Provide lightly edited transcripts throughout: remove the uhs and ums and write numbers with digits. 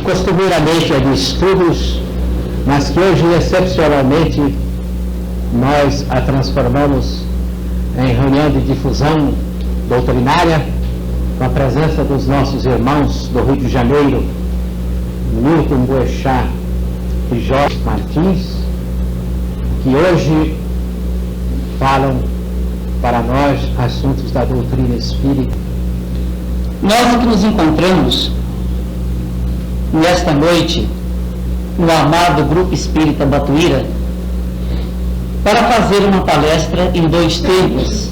costumeiramente é de estudos, mas que hoje, excepcionalmente, nós a transformamos em reunião de difusão doutrinária, com a presença dos nossos irmãos do Rio de Janeiro, Milton Boechat e Jorge Martins, que hoje falam para nós assuntos da doutrina espírita. Nós aqui nos encontramos nesta noite no amado Grupo Espírita Batuíra para fazer uma palestra em 2 tempos,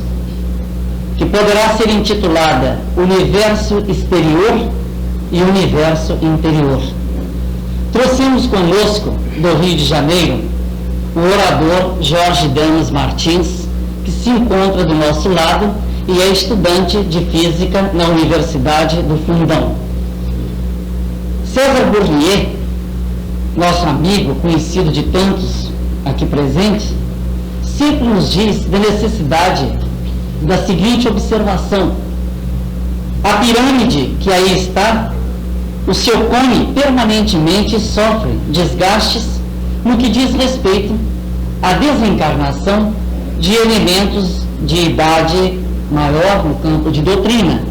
que poderá ser intitulada Universo Exterior e Universo Interior. Trouxemos conosco do Rio de Janeiro o orador Jorge Damas Martins, que se encontra do nosso lado e é estudante de Física na Universidade do Fundão. César Bournier, nosso amigo, conhecido de tantos aqui presentes, sempre nos diz da necessidade da seguinte observação: a pirâmide que aí está, o seu cone permanentemente sofre desgastes no que diz respeito à desencarnação de elementos de idade maior no campo de doutrina.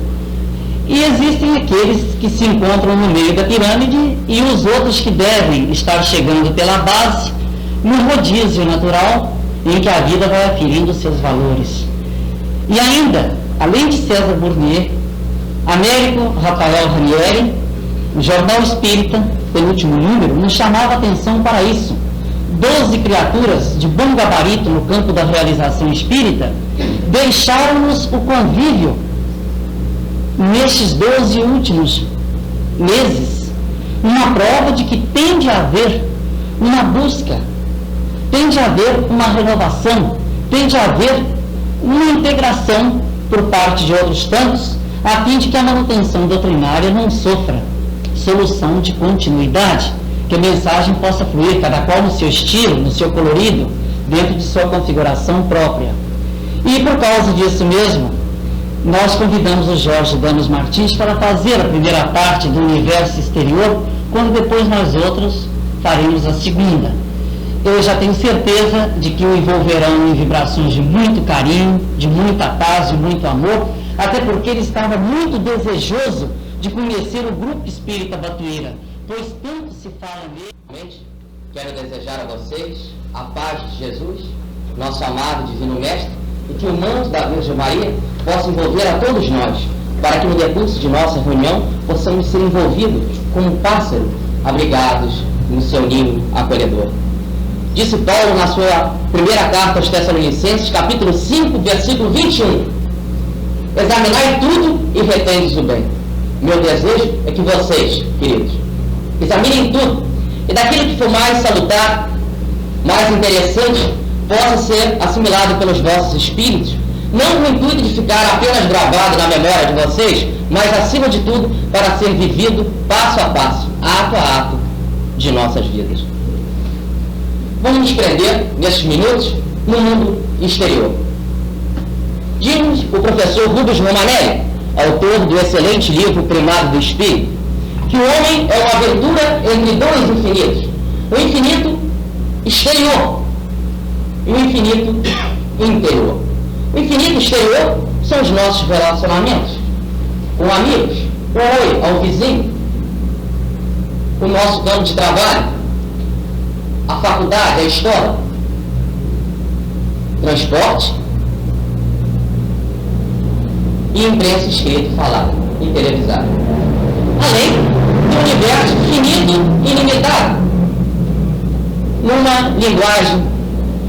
E existem aqueles que se encontram no meio da pirâmide e os outros que devem estar chegando pela base no rodízio natural em que a vida vai aferindo seus valores. E ainda, além de César Bournier, Américo Rafael Ranieri, o Jornal Espírita, penúltimo número, nos chamava a atenção para isso. 12 criaturas de bom gabarito no campo da realização espírita deixaram-nos o convívio nestes 12 últimos meses, uma prova de que tende a haver uma busca, tende a haver uma renovação, tende a haver uma integração por parte de outros tantos, a fim de que a manutenção doutrinária não sofra solução de continuidade, que a mensagem possa fluir, cada qual no seu estilo, no seu colorido, dentro de sua configuração própria. E por causa disso mesmo, nós convidamos o Jorge Damas Martins para fazer a primeira parte do Universo Exterior, quando depois nós outros faremos a segunda. Eu já tenho certeza de que o envolverão em vibrações de muito carinho, de muita paz, de muito amor, até porque ele estava muito desejoso de conhecer o Grupo Espírita Batuíra, pois tanto se fala nele. Quero desejar a vocês a paz de Jesus, nosso amado Divino Mestre, e que o manto da Virgem Maria possa envolver a todos nós, para que no decurso de nossa reunião possamos ser envolvidos como um pássaro, abrigados no seu ninho acolhedor. Disse Paulo na sua primeira carta aos Tessalonicenses, capítulo 5, versículo 21. Examinai tudo e retendes o bem. Meu desejo é que vocês, queridos, examinem tudo, e daquilo que for mais salutar, mais interessante, possa ser assimilado pelos vossos espíritos, não com o intuito de ficar apenas gravado na memória de vocês, mas acima de tudo para ser vivido passo a passo, ato a ato de nossas vidas. Vamos nos prender, nesses minutos, no mundo exterior. Diz o professor Rubens Romanelli, autor do excelente livro Primado do Espírito, que o homem é uma aventura entre 2 infinitos: o infinito exterior e o infinito interior. O infinito exterior são os nossos relacionamentos com amigos, o oi ao vizinho, o nosso campo de trabalho, a faculdade, a escola, transporte e imprensa escrita, falada e televisada. Além do universo finito e ilimitado. Numa linguagem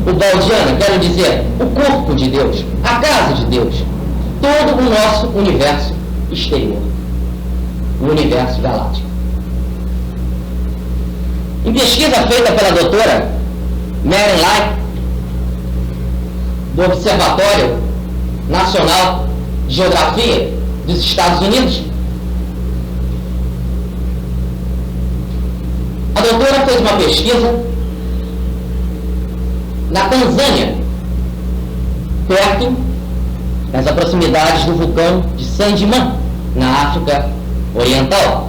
ubaldiana, quero dizer, o corpo de Deus, a casa de Deus, todo o nosso universo exterior, o universo galáctico. Em pesquisa feita pela doutora Mary Lai, do Observatório Nacional de Geografia dos Estados Unidos, a doutora fez uma pesquisa na Tanzânia, perto das proximidades do vulcão de Sandiman, na África Oriental.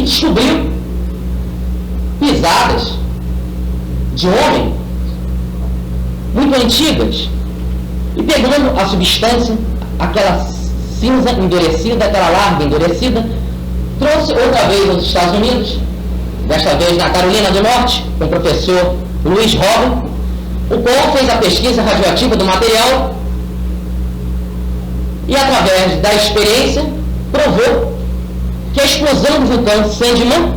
e descobriu pisadas de homem muito antigas, e pegando a substância, aquela cinza endurecida, aquela larva endurecida, trouxe outra vez aos Estados Unidos, desta vez na Carolina do Norte, com o professor Luiz Robin, o qual fez a pesquisa radioativa do material e, através da experiência, provou que a explosão do vulcão Sandeman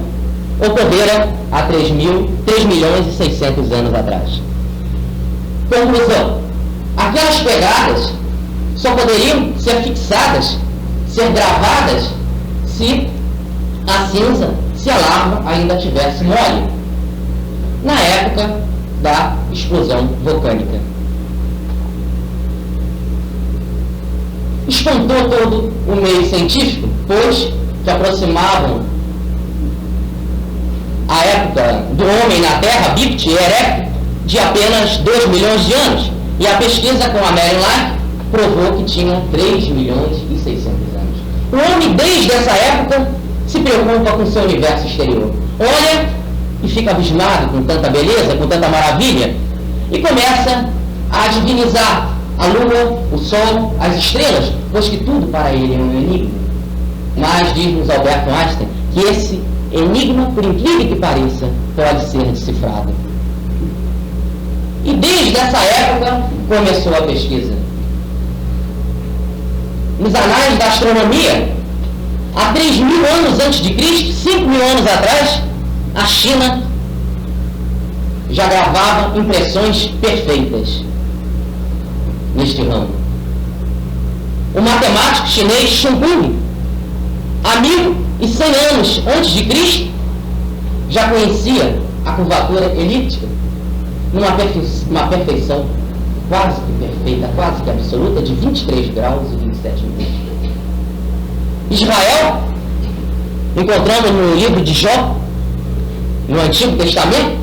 ocorrera há 3 milhões e 600 anos atrás. Conclusão: aquelas pegadas só poderiam ser fixadas, ser gravadas, se a cinza, se a larva ainda tivesse mole, na época da explosão vulcânica. Espantou todo o meio científico, pois que aproximavam a época do homem na Terra, Bipt e Erecto, de apenas 2 milhões de anos. E a pesquisa com a Mary Lang provou que tinha 3 milhões e 600 anos. O homem, desde essa época, se preocupa com o seu universo exterior. Olha e fica abismado com tanta beleza, com tanta maravilha, e começa a divinizar a lua, o sol, as estrelas, pois que tudo para ele é um enigma. Mas diz-nos Albert Einstein que esse enigma, por incrível que pareça, pode ser decifrado. E desde essa época começou a pesquisa. Nos anais da astronomia, há 3 mil anos antes de Cristo, 5 mil anos atrás, a China já gravava impressões perfeitas neste ramo. O matemático chinês Xun Kung, há 1100 anos antes de Cristo, já conhecia a curvatura elíptica numa perfeição quase que perfeita, quase que absoluta, de 23 graus e 27 minutos. Israel, encontramos no livro de Jó, no Antigo Testamento,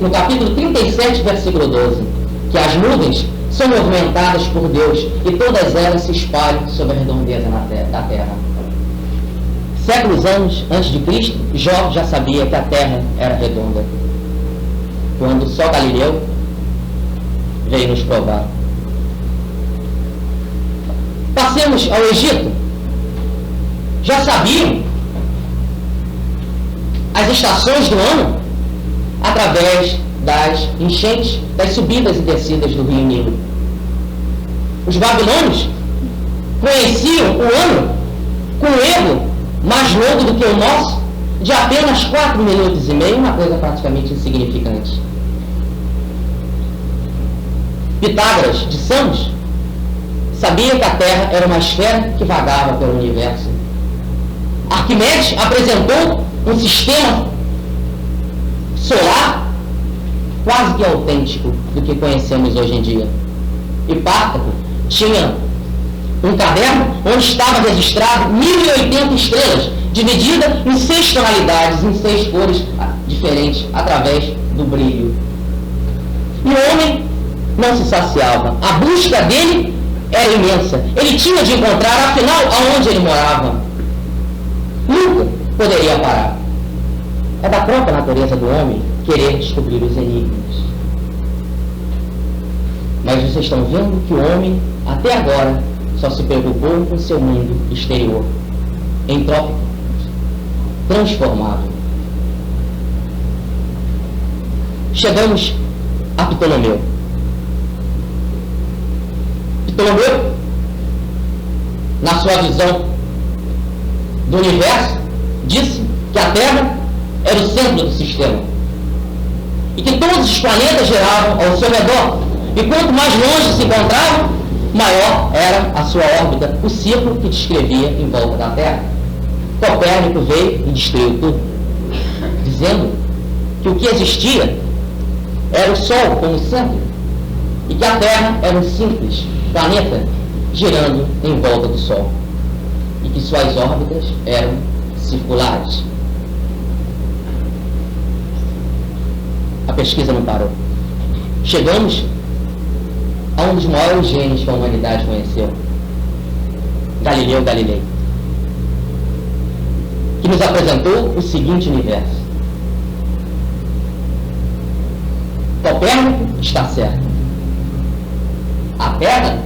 no capítulo 37, versículo 12, que as nuvens são movimentadas por Deus e todas elas se espalham sobre a redondeza da terra. Séculos anos antes de Cristo, Jó já sabia que a terra era redonda, quando só Galileu veio nos provar. Passemos ao Egito. Já sabiam as estações do ano através das enchentes, das subidas e descidas do rio Nilo. Os babilônios conheciam o ano com um erro mais longo do que o nosso, de apenas 4 minutos e meio, uma coisa praticamente insignificante. Pitágoras de Samos sabia que a Terra era uma esfera que vagava pelo universo. Arquimedes apresentou um sistema solar quase que autêntico do que conhecemos hoje em dia. Hipártaco tinha um caderno onde estava registrado 1080 estrelas, dividida em 6 tonalidades, em 6 cores diferentes, através do brilho. E o homem não se saciava. A busca dele era imensa. Ele tinha de encontrar, afinal, aonde ele morava. Nunca poderia parar. É da própria natureza do homem querer descobrir os enigmas. Mas vocês estão vendo que o homem, até agora, só se preocupou com seu mundo exterior, entrópico, transformável. Chegamos a Ptolomeu. Ptolomeu, na sua visão do universo, disse que a Terra era o centro do sistema e que todos os planetas giravam ao seu redor, e quanto mais longe se encontravam, maior era a sua órbita, o círculo que descrevia em volta da Terra. Copérnico veio e destruiu tudo, dizendo que o que existia era o Sol como centro e que a Terra era um simples planeta girando em volta do Sol e que suas órbitas eram circulares. A pesquisa não parou. Chegamos a um dos maiores gênios que a humanidade conheceu, Galileu Galilei. que nos apresentou o seguinte universo. Copérnico está certo. A Terra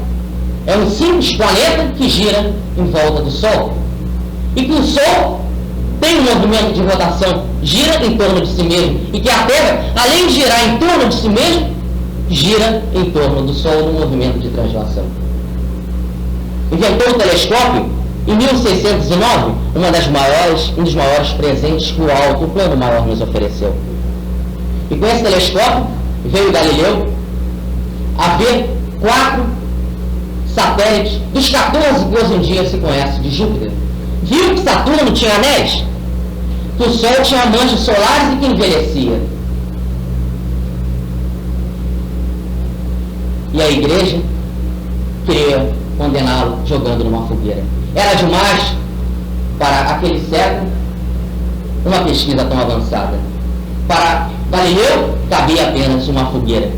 é um simples planeta que gira em volta do Sol. E que o Sol tem um movimento de rotação, gira em torno de si mesmo. E que a Terra, além de girar em torno de si mesmo, gira em torno do Sol no movimento de translação. Inventou o telescópio em 1609, um dos maiores presentes que o plano maior nos ofereceu. E com esse telescópio veio Galileu a ver 4 satélites dos 14 que hoje em dia se conhece de Júpiter. Viu que Saturno tinha anéis, que o Sol tinha manchas solares e que envelhecia. E a igreja queria condená-lo jogando numa fogueira. Era demais para aquele século uma pesquisa tão avançada. Para Galileu cabia apenas uma fogueira.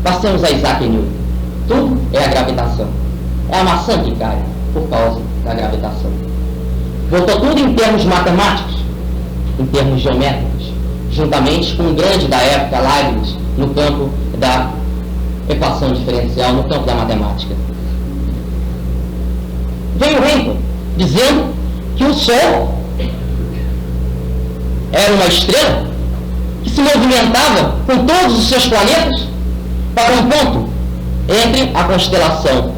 Passemos a Isaac Newton. Tudo é a gravitação. É a maçã que cai por causa da gravitação. Botou tudo em termos matemáticos, em termos geométricos, juntamente com o grande da época, Leibniz, no campo da equação diferencial, no campo da matemática. Veio Hamilton dizendo que o Sol era uma estrela que se movimentava com todos os seus planetas para um ponto entre a constelação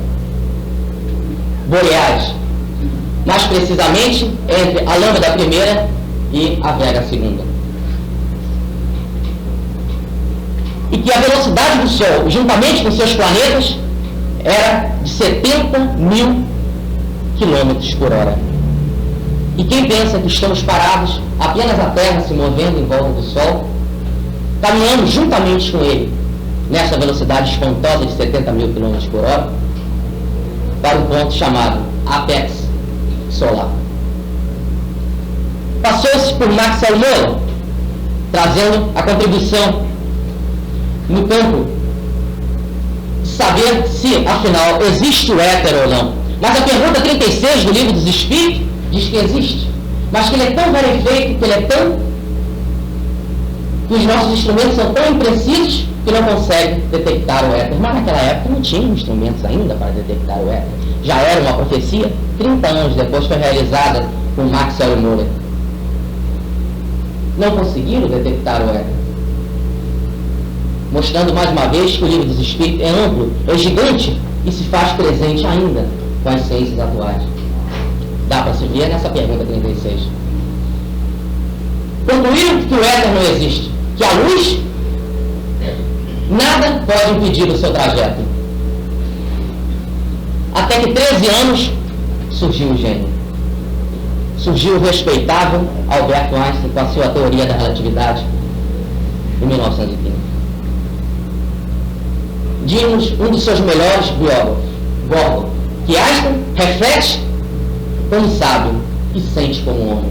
Boreais, mais precisamente entre a Lambda primeira e a Vega segunda. E que a velocidade do Sol, juntamente com seus planetas, era de 70.000 km por hora. E quem pensa que estamos parados, apenas a Terra se movendo em volta do Sol, caminhando juntamente com ele, nessa velocidade espantosa de 70.000 km por hora, para um ponto chamado Apex Solar. Passou-se por Maxwell Moller, trazendo a contribuição no campo de saber se, afinal, existe o éter ou não. Mas a pergunta 36 do Livro dos Espíritos diz que existe, mas que ele é tão rarefeito, que ele é tão... que os nossos instrumentos são tão imprecisos que não conseguem detectar o éter. Mas naquela época não tinha instrumentos ainda para detectar o éter. Já era uma profecia, 30 anos depois foi realizada por Maxwell Moller. Não conseguiram detectar o éter. Mostrando mais uma vez que o Livro dos Espíritos é amplo, é gigante e se faz presente ainda com as ciências atuais. Dá para se ver nessa pergunta 36. Concluíram que o éter não existe, que a luz, nada pode impedir o seu trajeto. Até que 13 anos surgiu o gênio. Surgiu o respeitável Albert Einstein com a sua teoria da relatividade em 1930. Diz um dos seus melhores biógrafos, Gordon, que Einstein reflete como sábio e sente como homem.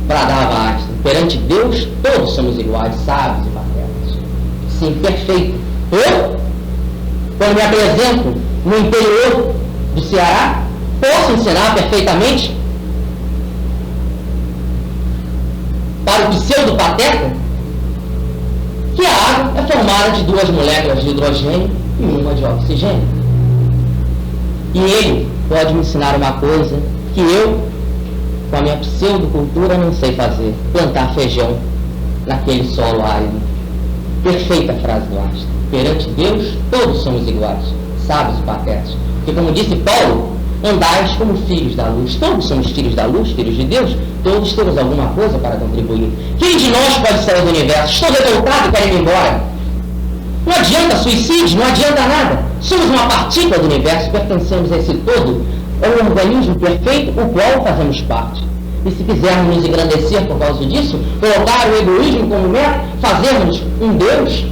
Bradava Einstein: perante Deus todos somos iguais, sábios e patetas. Sim, perfeito. Eu, quando me apresento no interior do Ceará, posso ensinar perfeitamente para o pseudo-pateta que a água é formada de 2 moléculas de hidrogênio e uma de oxigênio. E ele pode me ensinar uma coisa que eu, com a minha pseudocultura, não sei fazer: plantar feijão naquele solo árido. Perfeita frase do Einstein. Perante Deus, todos somos iguais, sábios e patetas. Porque, como disse Paulo, andais como filhos da luz. Todos somos filhos da luz, filhos de Deus. Todos temos alguma coisa para contribuir. Quem de nós pode sair do universo? Estou revoltado e quero ir embora. Não adianta suicídio, não adianta nada. Somos uma partícula do universo, pertencemos a esse todo. É um organismo perfeito, o qual fazemos parte. E se quisermos nos engrandecer por causa disso, colocar o egoísmo como meta, fazermos um Deus,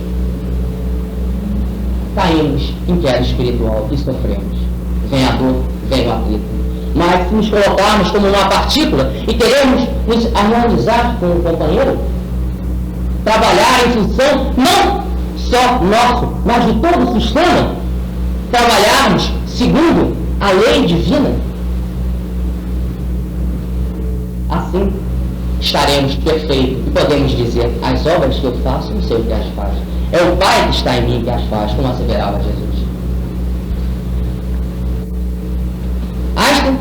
caímos em queda espiritual e sofremos. Vem a dor, vem o atrito. Mas se nos colocarmos como uma partícula e queremos nos harmonizar com o companheiro, trabalhar em função não só nosso, mas de todo o sistema, trabalharmos segundo a lei divina, estaremos perfeitos e podemos dizer: as obras que eu faço, não sei o que as faz. É o Pai que está em mim que as faz, como asseverava Jesus. Einstein,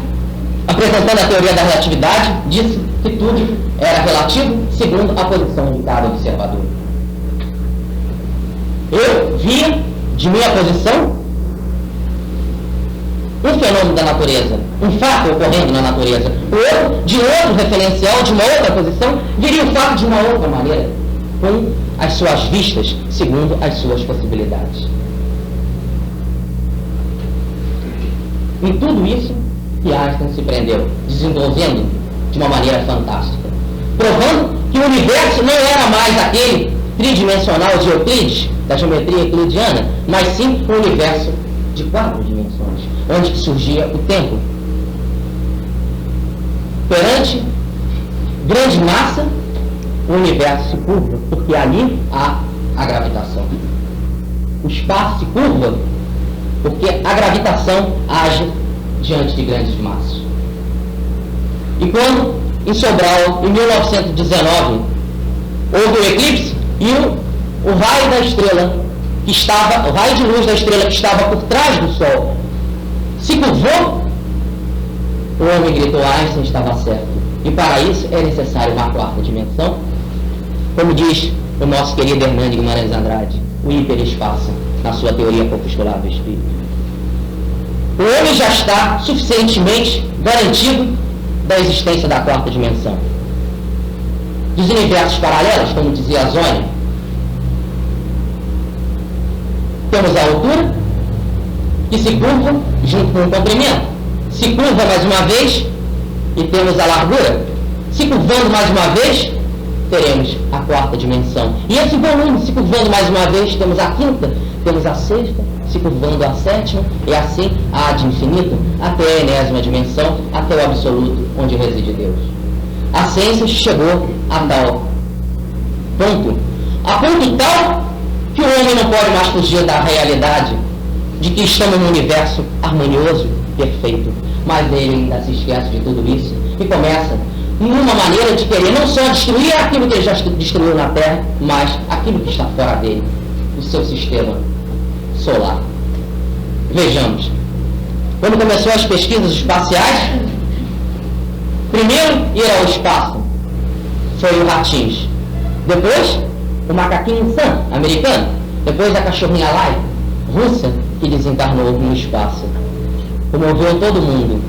apresentando a teoria da relatividade, disse que tudo era relativo segundo a posição de cada observador. Eu via, de minha posição, um fenômeno da natureza, um fato ocorrendo na natureza. O outro, de outro referencial, de uma outra posição, viria o fato de uma outra maneira, com as suas vistas, segundo as suas possibilidades. Em tudo isso que Einstein se prendeu, desenvolvendo de uma maneira fantástica, provando que o universo não era mais aquele tridimensional de Euclides, da geometria euclidiana, mas sim um universo de 4 dimensões, onde surgia o tempo. Perante grande massa, o universo se curva, porque ali há a gravitação. O espaço se curva, porque a gravitação age diante de grandes massas. E quando, em Sobral, em 1919, houve o eclipse e o raio da estrela, o raio de luz da estrela que estava por trás do Sol, se curvou, o homem gritou: Einstein estava certo. E para isso é necessário uma 4ª dimensão, como diz o nosso querido Hernani Guimarães Andrade, o hiperespaço, na sua teoria corpuscular do espírito. O homem já está suficientemente garantido da existência da 4ª dimensão. Dos universos paralelos, como dizia Zônia, temos a altura, que se curva junto com o comprimento. Se curva mais uma vez, e temos a largura. Se curvando mais uma vez, teremos a 4ª dimensão. E esse volume, se curvando mais uma vez, temos a 5ª, temos a 6ª, se curvando a 7ª, e assim a de infinito, até a 80ª dimensão, até o absoluto, onde reside Deus. A ciência chegou a tal ponto, a ponto tal que o homem não pode mais fugir da realidade de que estamos num universo harmonioso, perfeito, mas ele ainda se esquece de tudo isso e começa numa maneira de querer não só destruir aquilo que ele já destruiu na Terra, mas aquilo que está fora dele, o seu sistema solar. Vejamos, quando começou as pesquisas espaciais, primeiro ir ao espaço foi o Ratins, depois o macaquinho Sam, americano, depois a cachorrinha Lai, russa, que desencarnou no espaço. Comoveu todo mundo.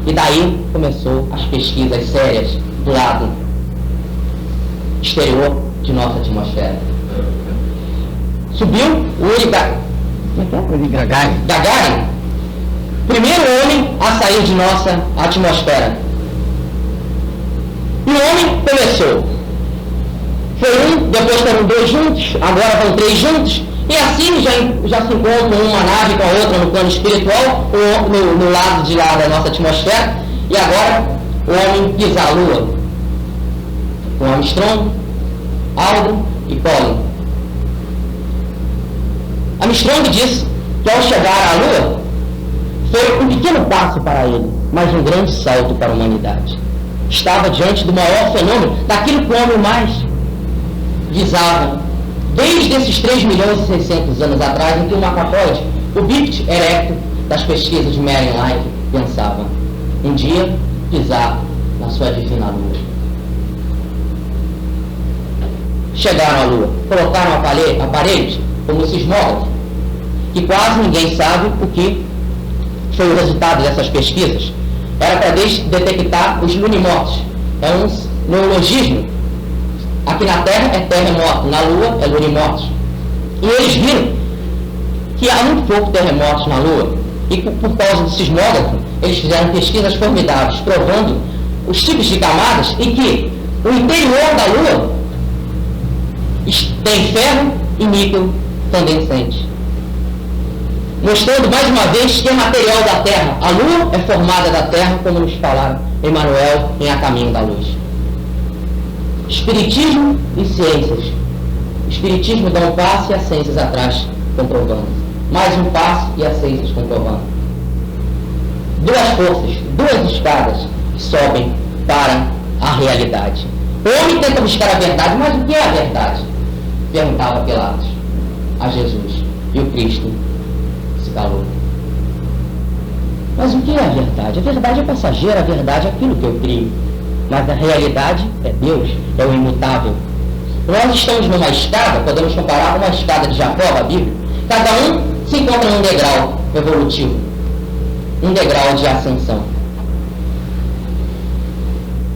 E daí começou as pesquisas sérias do lado exterior de nossa atmosfera. Subiu o Yuri Gagarin, primeiro homem a sair de nossa atmosfera. E o homem começou. Foi um, depois foram 2 juntos, agora vão 3 juntos, e assim já se encontram uma nave com a outra no plano espiritual, no lado de lá da nossa atmosfera, e agora o homem pisa a Lua, com Armstrong, Aldrin e Collins. Armstrong disse que ao chegar à Lua, foi um pequeno passo para ele, mas um grande salto para a humanidade. Estava diante do maior fenômeno, daquilo que o homem mais visava, desde esses 3.600.000 anos atrás, em que o macacoide, o bípede erecto das pesquisas de Marian Light, pensava um dia pisar na sua divina Lua. Chegaram à Lua, colocaram aparelhos como o sismógrafo, que quase ninguém sabe o que foi o resultado dessas pesquisas. Era para detectar os lunimotos. É um neologismo. Aqui na Terra é terremoto, na Lua é lunimotos. E eles viram que há muito pouco terremotos na Lua. E por causa do sismógrafo, eles fizeram pesquisas formidáveis, provando os tipos de camadas e que o interior da Lua tem ferro e níquel tandescente. Mostrando mais uma vez que é material da Terra. A Lua é formada da Terra, como nos falaram Emmanuel em A Caminho da Luz. Espiritismo e ciências. O Espiritismo dá um passo e as ciências atrás comprovando. Mais um passo e as ciências comprovando. 2 forças, 2 escadas que sobem para a realidade. O homem tenta buscar a verdade, mas o que é a verdade? Perguntava Pilatos a Jesus. E o Cristo se calou. Mas o que é a verdade? A verdade é passageira, a verdade é aquilo que eu crio. Mas a realidade é Deus, é o imutável. Nós estamos numa escada, podemos comparar uma escada de Jacó, a Bíblia. Cada um se encontra num degrau evolutivo, um degrau de ascensão.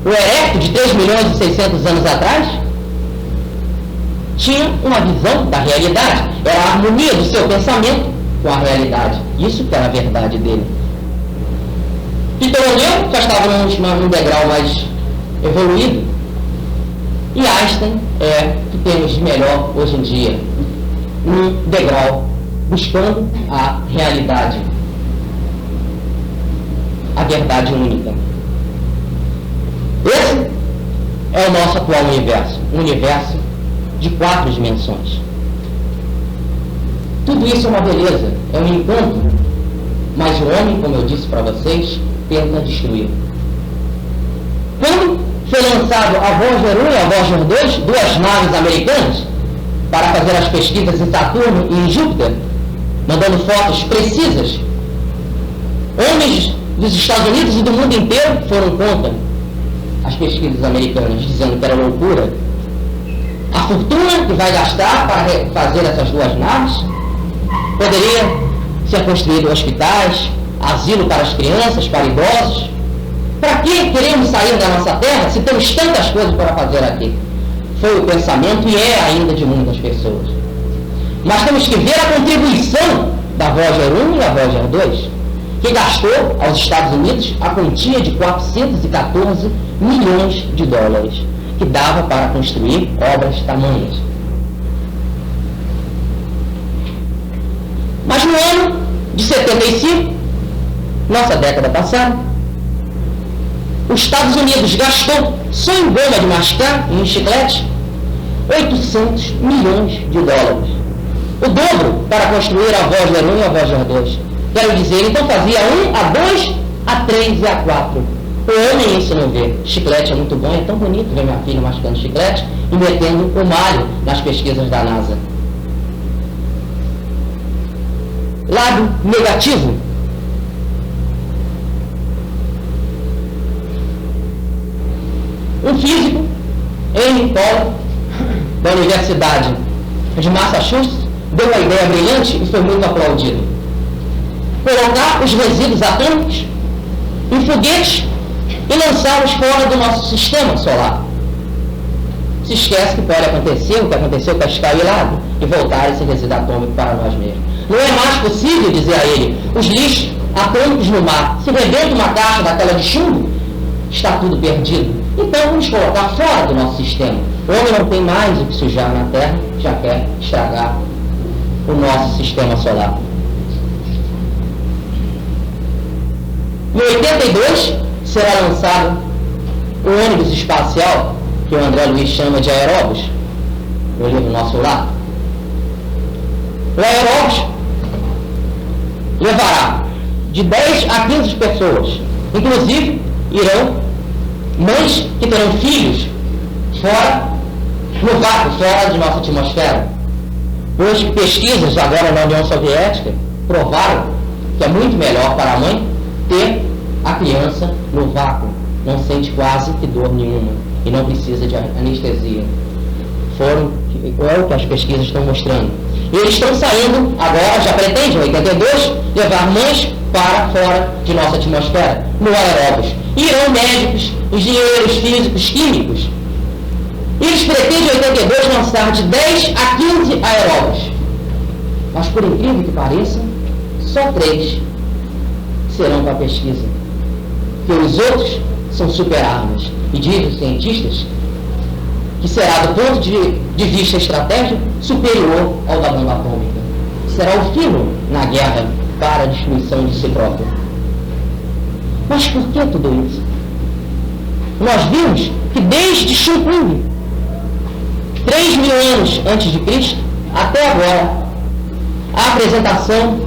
O Erecto, de 3.600.000 anos atrás, tinha uma visão da realidade. Era a harmonia do seu pensamento com a realidade. Isso que era a verdade dele. Ptolomeu já estava num degrau mais evoluído. E Einstein é o que temos de melhor hoje em dia. Um degrau buscando a realidade. A verdade única. Esse é o nosso atual universo. Um universo de 4 dimensões. Tudo isso é uma beleza, é um encanto. Mas o homem, como eu disse para vocês, tenta destruir. Quando foi lançado a Voyager 1 e a Voyager 2, 2 naves americanas, para fazer as pesquisas em Saturno e em Júpiter, mandando fotos precisas, homens dos Estados Unidos e do mundo inteiro foram contra as pesquisas americanas, dizendo que era loucura. A fortuna que vai gastar para fazer essas 2 naves poderia ser construído hospitais, asilo para as crianças, para idosos. Para que queremos sair da nossa terra se temos tantas coisas para fazer aqui? Foi o pensamento e é ainda de muitas pessoas. Mas temos que ver a contribuição da Voyager 1 e a Voyager 2, que gastou aos Estados Unidos a quantia de 414 milhões de dólares, que dava para construir obras tamanhas. Mas no ano de 75, nossa década passada, os Estados Unidos gastou, só em goma de mascar e em chiclete, 800 milhões de dólares. O dobro para construir a Voyager 1 e a Voyager 2. Quero dizer, então fazia 1, a 2, a 3 e a 4. O homem isso não vê. Chiclete é muito bom, é tão bonito ver minha filha mascando chiclete e metendo o malho nas pesquisas da NASA. Lado negativo. Um físico, Henry Pollack, da Universidade de Massachusetts, deu uma ideia brilhante e foi muito aplaudido. Colocar os resíduos atômicos em foguetes e lançá-los fora do nosso sistema solar. Se esquece que pode acontecer o que aconteceu com a Skylab e voltar esse resíduo atômico para nós mesmos. Não é mais possível, dizer a ele, os lixos atômicos no mar. Se rebenta uma caixa daquela de chumbo, está tudo perdido. Então vamos colocar fora do nosso sistema. O homem não tem mais o que sujar na Terra, já quer estragar o nosso sistema solar. Em 82 será lançado o ônibus espacial, que o André Luiz chama de Aeróbus, no livro Nosso Lar. O Aeróbus levará de 10 a 15 pessoas, inclusive irão mães que terão filhos fora, no vácuo, fora de nossa atmosfera. Pois pesquisas agora na União Soviética provaram que é muito melhor para a mãe ter a criança no vácuo. Não sente quase que dor nenhuma e não precisa de anestesia. É o que as pesquisas estão mostrando. E eles estão saindo agora, já pretendem, em 82, levar mães para fora de nossa atmosfera, no Aeróbus. Irão médicos, engenheiros físicos, químicos. Eles pretendem, em 82, lançar de 10 a 15 aeróbus. Mas, por incrível que pareça, só 3 serão para a pesquisa. Porque os outros são superarmas. E dizem os cientistas que será, do ponto de vista estratégico, superior ao da bomba atômica. Será o fino na guerra para a destruição de si próprio. Mas por que tudo isso? Nós vimos que desde Xu Kung, 3.000 anos antes de Cristo, até agora, a apresentação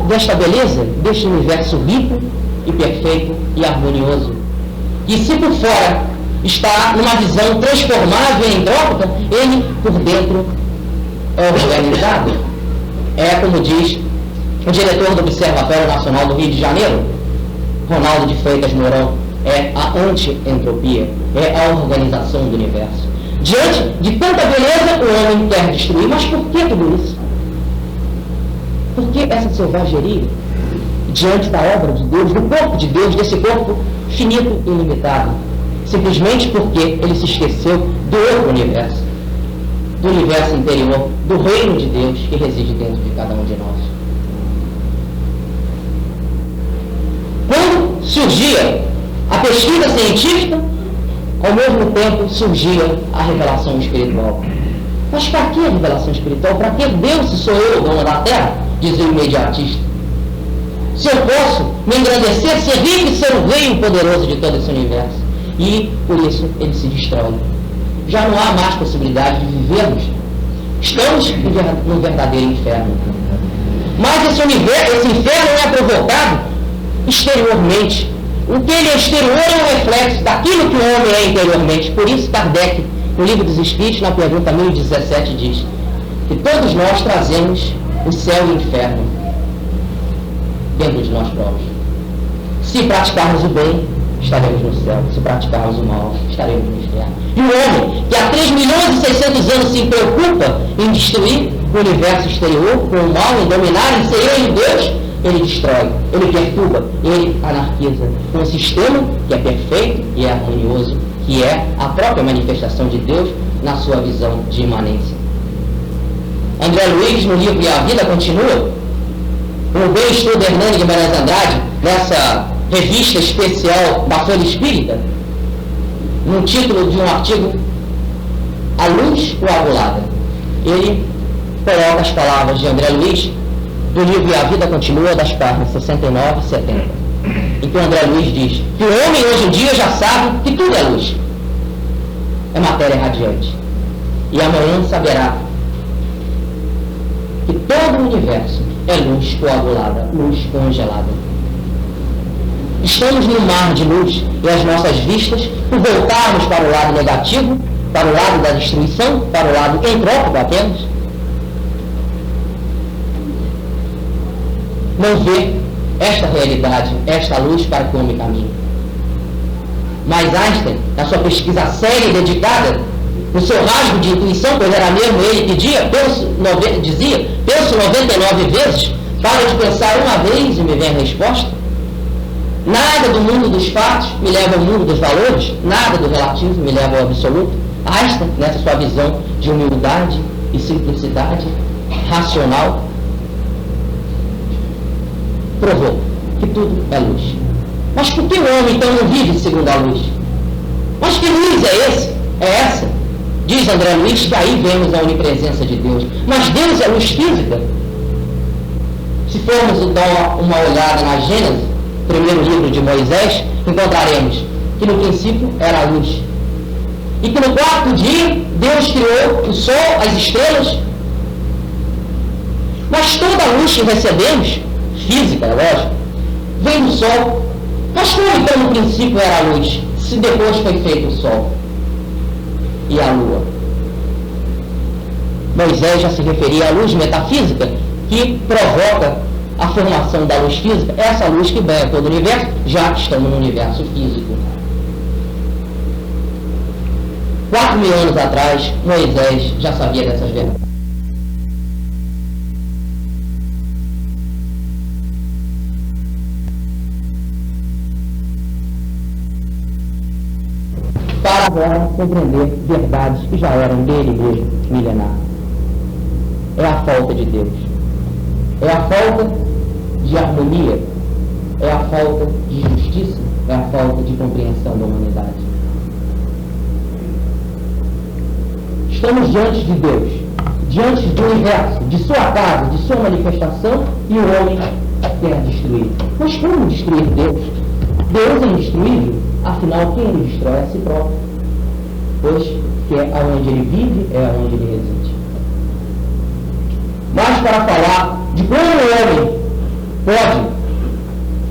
desta beleza, deste universo rico e perfeito e harmonioso. E se por fora está numa visão transformável e entrópica, ele por dentro é organizado. É como diz o diretor do Observatório Nacional do Rio de Janeiro, Ronaldo de Freitas Mourão, é a anti-entropia, é a organização do universo. Diante de tanta beleza, o homem quer destruir. Mas por que tudo isso? Por que essa selvageria? Diante da obra de Deus, do corpo de Deus, desse corpo finito e ilimitado. Simplesmente porque ele se esqueceu do outro universo, do universo interior, do reino de Deus que reside dentro de cada um de nós. Quando surgia a pesquisa científica, ao mesmo tempo surgia a revelação espiritual. Mas para que a revelação espiritual? Para que Deus, se sou eu o dono da terra? Diz o imediatista. Se eu posso me engrandecer, ser rico e ser o rei poderoso de todo esse universo. E por isso ele se destrói. Já não há mais possibilidade de vivermos. Estamos no verdadeiro inferno. Mas esse inferno é provocado exteriormente. O que ele é exterior é um reflexo daquilo que o homem é interiormente. Por isso Kardec, no Livro dos Espíritos, na pergunta 1017, diz que todos nós trazemos o céu e o inferno dentro de nós próprios. Se praticarmos o bem, estaremos no céu. Se praticarmos o mal, estaremos no inferno. E o homem, que há 3 milhões e 600 anos se preocupa em destruir o universo exterior, com o mal, em dominar, em ser ele Deus, ele destrói, ele perturba, ele anarquiza um sistema que é perfeito e é harmonioso, que é a própria manifestação de Deus na sua visão de imanência. André Luiz, no livro E a Vida Continua, o bem estudo Hernani Guimarães Andrade, nessa revista especial da Folha Espírita, no título de um artigo, A Luz Coagulada, ele coloca as palavras de André Luiz do livro E a Vida Continua, das páginas 69 e 70. Então André Luiz diz que o homem hoje em dia já sabe que tudo é luz, é matéria radiante, e amanhã saberá que todo o universo é luz coagulada, luz congelada. Estamos num mar de luz e as nossas vistas, por voltarmos para o lado negativo, para o lado da destruição, para o lado entrópico apenas, não vê esta realidade, esta luz para que o homem caminhe. Mas Einstein, na sua pesquisa séria e dedicada, no seu rasgo de intuição, pois era mesmo ele que dizia, penso 99 vezes, para de pensar uma vez e me vem a resposta. Nada do mundo dos fatos me leva ao mundo dos valores, nada do relativo me leva ao absoluto. Einstein, nessa sua visão de humildade e simplicidade racional, provou que tudo é luz. Mas por que o homem então não vive segundo a luz? Mas que luz é esse? É essa? Diz André Luiz que aí vemos a onipresença de Deus. Mas Deus é luz física? Se formos dar uma olhada na Gênesis, primeiro livro de Moisés, encontraremos que no princípio era a luz. E que no 4º dia Deus criou o sol, as estrelas. Mas toda a luz que recebemos, física, é lógico, vem do sol. Mas como então no princípio era a luz, se depois foi feito o sol e a lua? Moisés já se referia à luz metafísica que provoca a formação da luz física, essa luz que banha todo o universo, já que estamos no universo físico. 4.000 anos atrás, Moisés já sabia dessas verdades. Para agora compreender verdades que já eram dele mesmo, milenar. É a falta de Deus. É a falta de harmonia. É a falta de justiça. É a falta de compreensão da humanidade. Estamos diante de Deus, diante do universo, de sua casa, de sua manifestação, e o homem quer destruir. Mas como destruir Deus? Deus é indestruível, afinal quem ele destrói é a si próprio, pois que é aonde ele vive, é aonde ele reside. Mas para falar de como o homem pode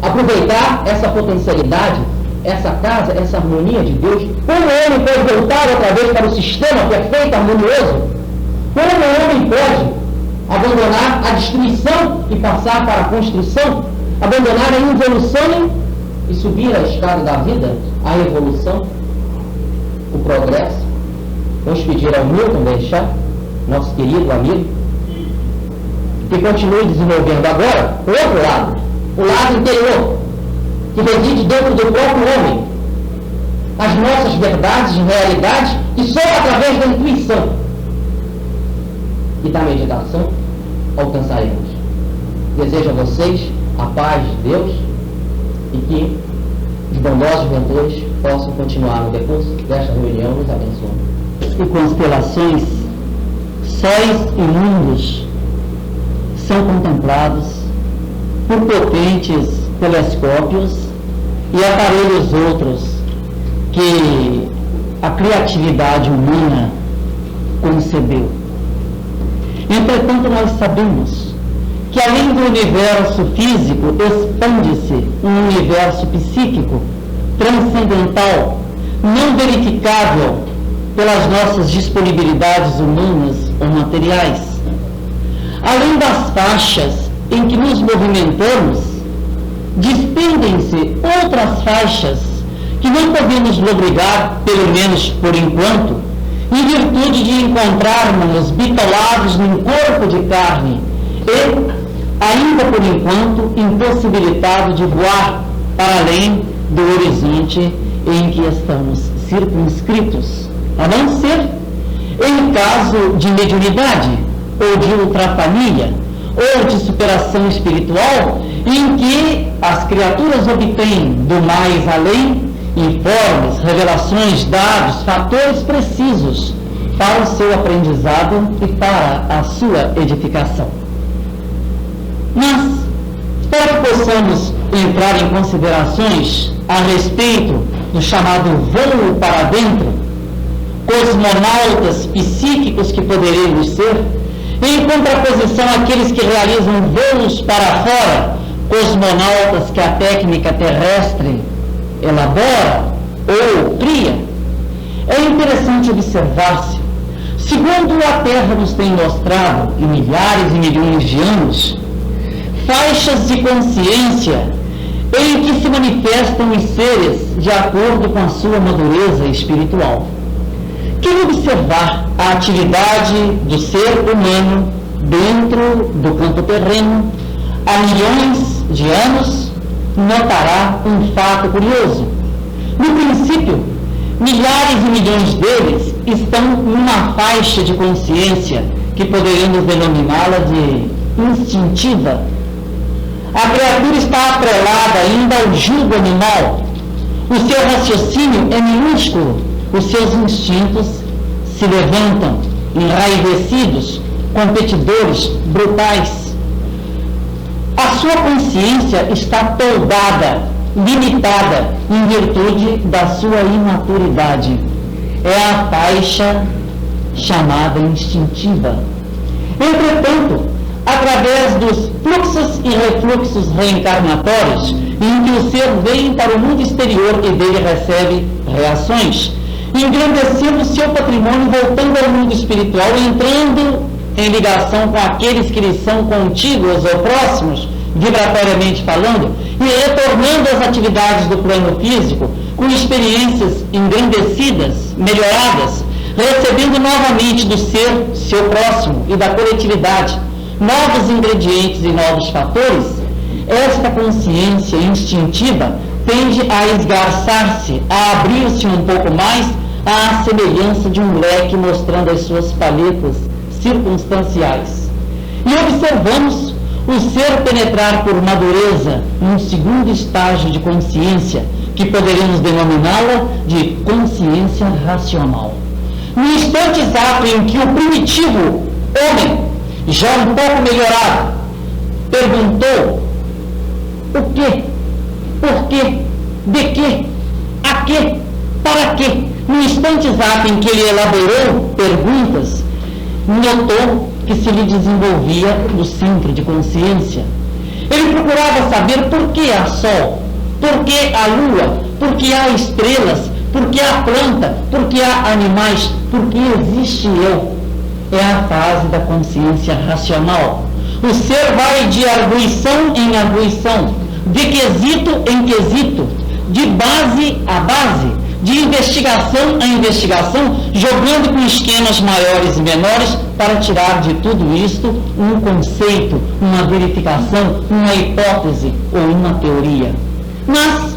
aproveitar essa potencialidade, essa casa, essa harmonia de Deus, como o homem pode voltar outra vez para o sistema perfeito, harmonioso? Como o homem pode abandonar a destruição e passar para a construção? Abandonar a involução e subir a escada da vida, a evolução, o progresso? Vamos pedir ao Milton Benchá, nosso querido amigo, que continue desenvolvendo agora o outro lado, o lado interior, que reside dentro do próprio homem, as nossas verdades e realidades, que só através da intuição e da meditação alcançaremos. Desejo a vocês a paz de Deus e que os bondosos mentores possam continuar no decurso desta reunião, nos abençoando. E constelações, sóis e mundos são contemplados por potentes telescópios e aparelhos outros que a criatividade humana concebeu. Entretanto, nós sabemos que além do universo físico, expande-se um universo psíquico, transcendental, não verificável pelas nossas disponibilidades humanas ou materiais. Além das faixas em que nos movimentamos, despendem-se outras faixas que não podemos lobrigar, pelo menos por enquanto, em virtude de encontrarmos bitolados num corpo de carne e, ainda por enquanto, impossibilitado de voar para além do horizonte em que estamos circunscritos, a não ser em caso de mediunidade, ou de ultrafania, ou de superação espiritual, em que as criaturas obtêm do mais além informes, revelações, dados, fatores precisos para o seu aprendizado e para a sua edificação. Mas, para que possamos entrar em considerações a respeito do chamado voo para dentro, cosmonautas psíquicos que poderemos ser, em contraposição àqueles que realizam voos para fora, cosmonautas que a técnica terrestre elabora ou cria, é interessante observar-se, segundo a Terra nos tem mostrado em milhares e milhões de anos, faixas de consciência em que se manifestam os seres de acordo com a sua madureza espiritual. Quem observar a atividade do ser humano dentro do campo terreno há milhões de anos, notará um fato curioso. No princípio, milhares e milhões deles estão numa faixa de consciência que poderíamos denominá-la de instintiva. A criatura está atrelada ainda ao jugo animal. O seu raciocínio é minúsculo. Os seus instintos se levantam, enraivecidos, competidores, brutais. A sua consciência está toldada, limitada, em virtude da sua imaturidade. É a faixa chamada instintiva. Entretanto, através dos fluxos e refluxos reencarnatórios, em que o ser vem para o mundo exterior e dele recebe reações, engrandecendo seu patrimônio, voltando ao mundo espiritual, entrando em ligação com aqueles que lhes são contíguos ou próximos, vibratoriamente falando, e retornando às atividades do plano físico, com experiências engrandecidas, melhoradas, recebendo novamente do ser, seu próximo e da coletividade, novos ingredientes e novos fatores. Esta consciência instintiva tende a esgarçar-se, a abrir-se um pouco mais à semelhança de um leque mostrando as suas paletas circunstanciais. E observamos o ser penetrar por madureza num segundo estágio de consciência, que poderíamos denominá-la de consciência racional. No instante exato em que o primitivo homem, já um pouco melhorado, perguntou o quê, por quê, de quê, a quê, para quê, no instante exato em que ele elaborou perguntas, notou que se lhe desenvolvia o centro de consciência. Ele procurava saber por que há sol, por que há lua, porque há estrelas, porque há planta, porque há animais, porque existe eu. É a fase da consciência racional. O ser vai de arguição em arguição, de quesito em quesito, de base a base, de investigação a investigação, jogando com esquemas maiores e menores para tirar de tudo isto um conceito, uma verificação, uma hipótese ou uma teoria. Mas,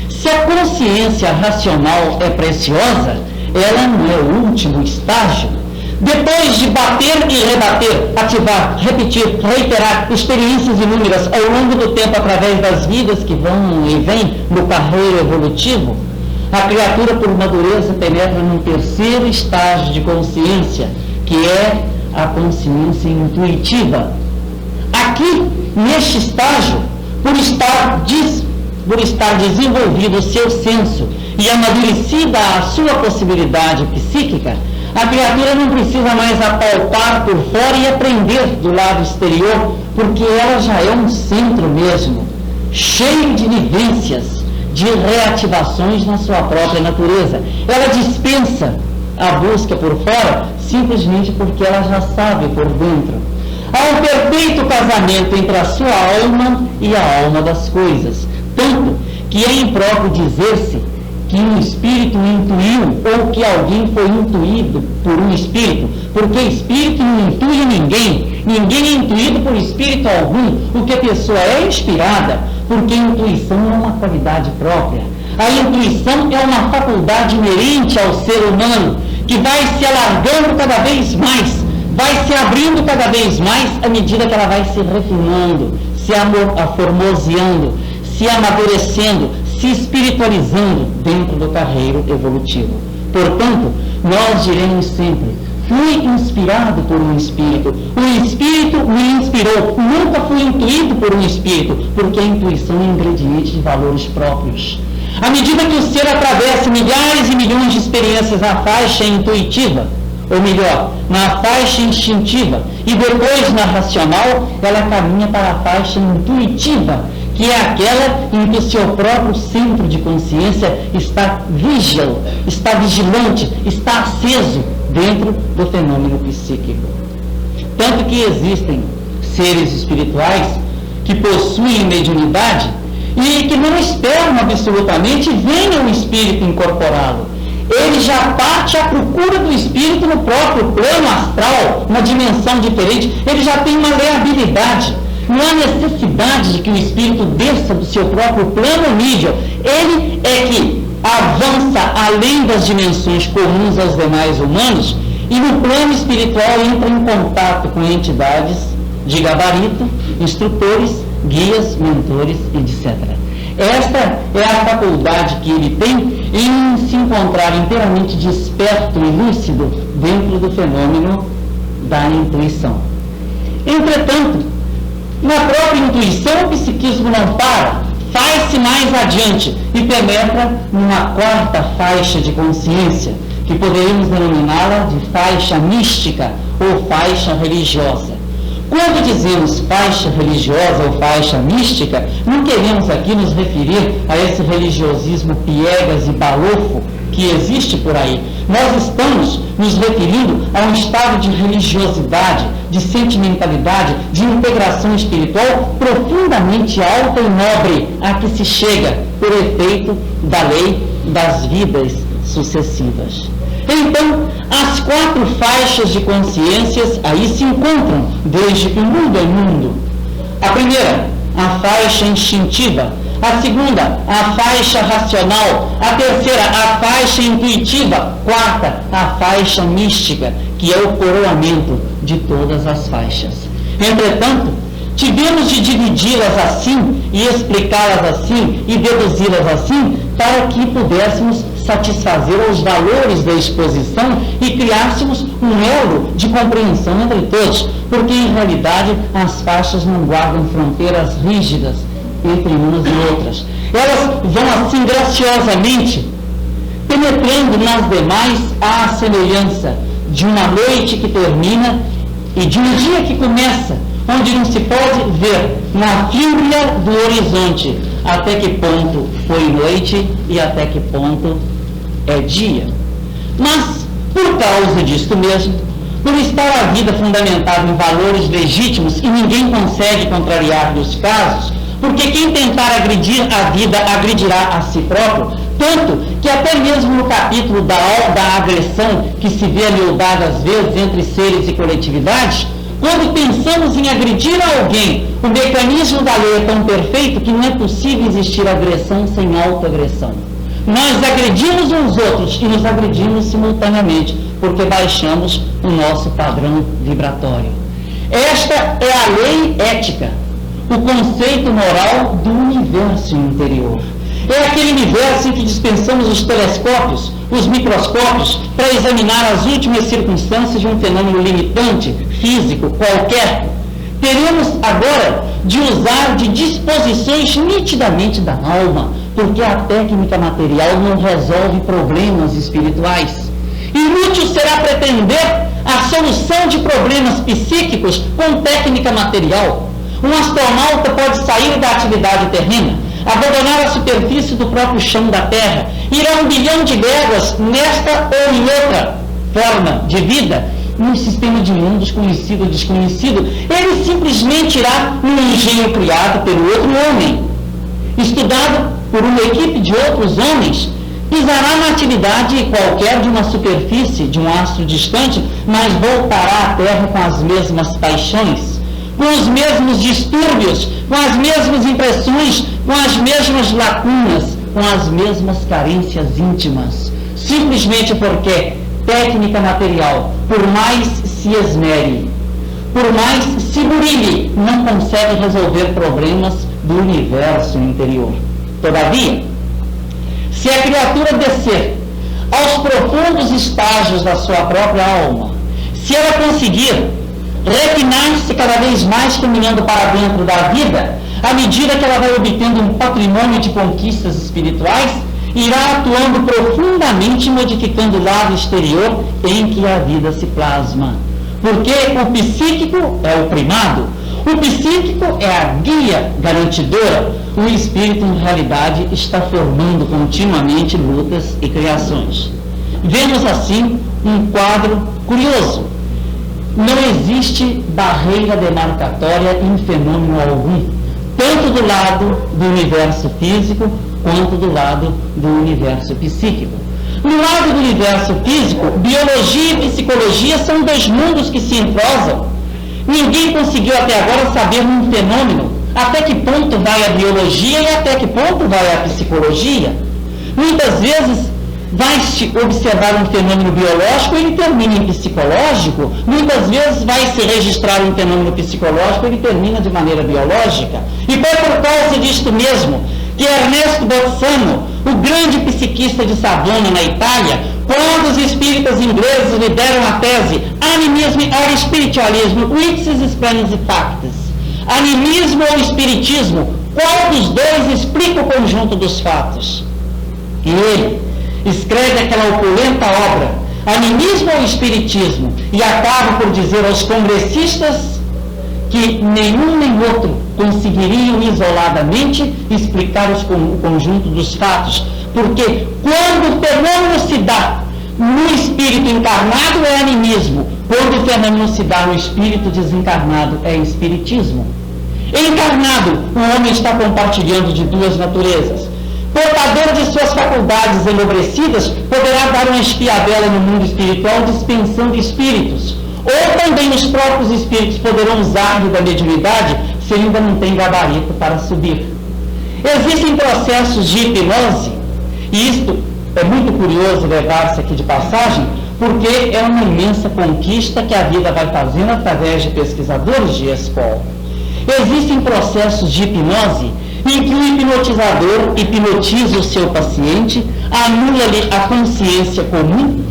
se a consciência racional é preciosa, ela não é o último estágio. Depois de bater e rebater, ativar, repetir, reiterar experiências inúmeras ao longo do tempo através das vidas que vão e vêm no carreiro evolutivo, a criatura por madureza penetra num terceiro estágio de consciência, que é a consciência intuitiva. Aqui, neste estágio, por estar desenvolvido o seu senso e amadurecida a sua possibilidade psíquica, a criatura não precisa mais apalpar por fora e aprender do lado exterior, porque ela já é um centro mesmo, cheio de vivências, de reativações na sua própria natureza. Ela dispensa a busca por fora simplesmente porque ela já sabe por dentro. Há um perfeito casamento entre a sua alma e a alma das coisas, tanto que é impróprio dizer-se que um espírito intuiu ou que alguém foi intuído por um espírito, porque espírito não intui ninguém, ninguém é intuído por espírito algum. O que a pessoa é inspirada, porque a intuição é uma qualidade própria. A intuição é uma faculdade inerente ao ser humano, que vai se alargando cada vez mais, vai se abrindo cada vez mais à medida que ela vai se refinando, se aformoseando, se amadurecendo, se espiritualizando dentro do carreiro evolutivo. Portanto, nós diremos sempre: fui inspirado por um espírito, o espírito me inspirou, nunca fui intuído por um espírito, porque a intuição é um ingrediente de valores próprios. À medida que o ser atravessa milhares e milhões de experiências na faixa intuitiva, ou melhor, na faixa instintiva, e depois na racional, ela caminha para a faixa intuitiva, que é aquela em que o seu próprio centro de consciência está vigilante, está aceso dentro do fenômeno psíquico. Tanto que existem seres espirituais que possuem mediunidade e que não esperam absolutamente venha o espírito incorporá-lo. Ele já parte à procura do espírito no próprio plano astral, uma dimensão diferente. Ele já tem uma leabilidade. Não há necessidade de que o espírito desça do seu próprio plano nível. Ele é que avança além das dimensões comuns aos demais humanos e no plano espiritual entra em contato com entidades de gabarito, instrutores, guias, mentores, etc. Esta é a faculdade que ele tem em se encontrar inteiramente desperto e lúcido dentro do fenômeno da intuição. Entretanto, na própria intuição, o psiquismo não para, faz-se mais adiante e penetra numa quarta faixa de consciência, que poderíamos denominá-la de faixa mística ou faixa religiosa. Quando dizemos faixa religiosa ou faixa mística, não queremos aqui nos referir a esse religiosismo piegas e balofo que existe por aí. Nós estamos nos referindo a um estado de religiosidade, de sentimentalidade, de integração espiritual profundamente alta e nobre, a que se chega por efeito da lei das vidas sucessivas. Então, as quatro faixas de consciências aí se encontram, desde que o mundo é mundo. A primeira, a faixa instintiva. A segunda, a faixa racional. A terceira, a faixa intuitiva. Quarta, a faixa mística, que é o coroamento de todas as faixas. Entretanto, tivemos de dividi-las assim e explicá-las assim e deduzi-las assim para que pudéssemos satisfazer os valores da exposição e criássemos um elo de compreensão entre todos, porque em realidade as faixas não guardam fronteiras rígidas entre umas e outras. Elas vão assim graciosamente penetrando nas demais à semelhança de uma noite que termina e de um dia que começa, onde não se pode ver na fímbria do horizonte até que ponto foi noite e até que ponto é dia. Mas, por causa disto mesmo, por estar a vida fundamentada em valores legítimos e ninguém consegue contrariar-lhe os casos, porque quem tentar agredir a vida agredirá a si próprio, tanto que até mesmo no capítulo da agressão, que se vê miudada às vezes entre seres e coletividades, quando pensamos em agredir alguém, o mecanismo da lei é tão perfeito que não é possível existir agressão sem autoagressão. Nós agredimos uns outros e nos agredimos simultaneamente, porque baixamos o nosso padrão vibratório. Esta é a lei ética, o conceito moral do universo interior. É aquele universo em que dispensamos os telescópios, os microscópios, para examinar as últimas circunstâncias de um fenômeno limitante, físico, qualquer. Teremos agora de usar de disposições nitidamente da alma, porque a técnica material não resolve problemas espirituais. Inútil será pretender a solução de problemas psíquicos com técnica material. Um astronauta pode sair da atividade terrena, abandonar a superfície do próprio chão da Terra, ir a 1 bilhão de léguas nesta ou em outra forma de vida, num sistema de mundos conhecido ou desconhecido. Ele simplesmente irá num engenho criado pelo outro homem, estudado por uma equipe de outros homens, pisará na atividade qualquer de uma superfície, de um astro distante, mas voltará à Terra com as mesmas paixões, com os mesmos distúrbios, com as mesmas impressões, com as mesmas lacunas, com as mesmas carências íntimas, simplesmente porque técnica material, por mais se esmere, por mais se burilhe, não consegue resolver problemas do universo interior. Todavia, se a criatura descer aos profundos estágios da sua própria alma, se ela conseguir refinar-se cada vez mais caminhando para dentro da vida, à medida que ela vai obtendo um patrimônio de conquistas espirituais, irá atuando profundamente modificando o lado exterior em que a vida se plasma. Porque o psíquico é o primado, o psíquico é a guia garantidora, o espírito em realidade está formando continuamente lutas e criações. Vemos assim um quadro curioso. Não existe barreira demarcatória em fenômeno algum, tanto do lado do universo físico quanto do lado do universo psíquico. No lado do universo físico, biologia e psicologia são dois mundos que se entrosam. Ninguém conseguiu até agora saber num fenômeno até que ponto vai a biologia e até que ponto vai a psicologia. Muitas vezes vai-se observar um fenômeno biológico e ele termina em psicológico. Muitas vezes vai-se registrar um fenômeno psicológico e ele termina de maneira biológica. E foi por causa disto mesmo que Ernesto Bolzano, o grande psiquista de Savona, na Itália, quando os espíritas ingleses lhe deram a tese Animismo or Spiritualismo, which is explains the facts? Animismo ou espiritismo, qual dos dois explica o conjunto dos fatos? E ele escreve aquela opulenta obra, Animismo ou Espiritismo, e acaba por dizer aos congressistas que nenhum nem outro conseguiriam isoladamente explicar o conjunto dos fatos, porque quando o fenômeno se dá no espírito encarnado é animismo, quando o fenômeno se dá no espírito desencarnado é espiritismo. Encarnado, o homem está compartilhando de duas naturezas. Portador de suas faculdades enobrecidas, poderá dar uma espiadela no mundo espiritual dispensando espíritos. Ou também os próprios espíritos poderão usar-lhe da mediunidade se ele ainda não tem gabarito para subir. Existem processos de hipnose, e isto é muito curioso levar-se aqui de passagem, porque é uma imensa conquista que a vida vai fazendo através de pesquisadores de escola. Existem processos de hipnose em que o hipnotizador hipnotiza o seu paciente, anula-lhe a consciência comum